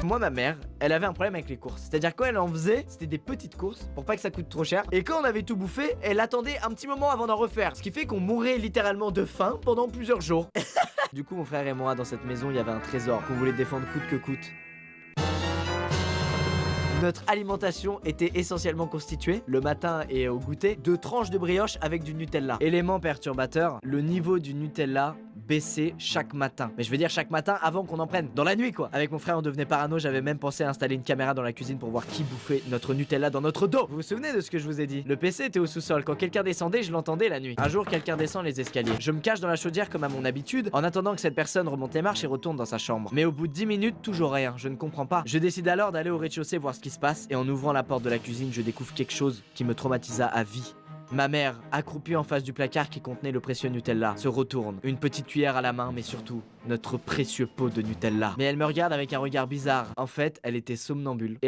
Moi, ma mère, elle avait un problème avec les courses. C'est-à-dire quand elle en faisait, c'était des petites courses pour pas que ça coûte trop cher. Et quand on avait tout bouffé, elle attendait un petit moment avant d'en refaire. Ce qui fait qu'on mourait littéralement de faim pendant plusieurs jours. Du coup, mon frère et moi, dans cette maison, il y avait un trésor qu'on voulait défendre coûte que coûte. Notre alimentation était essentiellement constituée, le matin et au goûter, de tranches de brioche avec du Nutella. Élément perturbateur, le niveau du Nutella baissait chaque matin. Mais je veux dire chaque matin avant qu'on en prenne. Dans la nuit quoi. Avec mon frère on devenait parano, j'avais même pensé à installer une caméra dans la cuisine pour voir qui bouffait notre Nutella dans notre dos. Vous vous souvenez de ce que je vous ai dit? Le PC était au sous-sol, quand quelqu'un descendait je l'entendais la nuit. Un jour quelqu'un descend les escaliers. Je me cache dans la chaudière comme à mon habitude, en attendant que cette personne remonte les marches et retourne dans sa chambre. Mais au bout de 10 minutes, toujours rien, je ne comprends pas. Je décide alors d'aller au rez-de-chaussée voir ce qui se passe et en ouvrant la porte de la cuisine, je découvre quelque chose qui me traumatisa à vie. Ma mère, accroupie en face du placard qui contenait le précieux Nutella, se retourne, une petite cuillère à la main, mais surtout, notre précieux pot de Nutella. Mais elle me regarde avec un regard bizarre. En fait, elle était somnambule.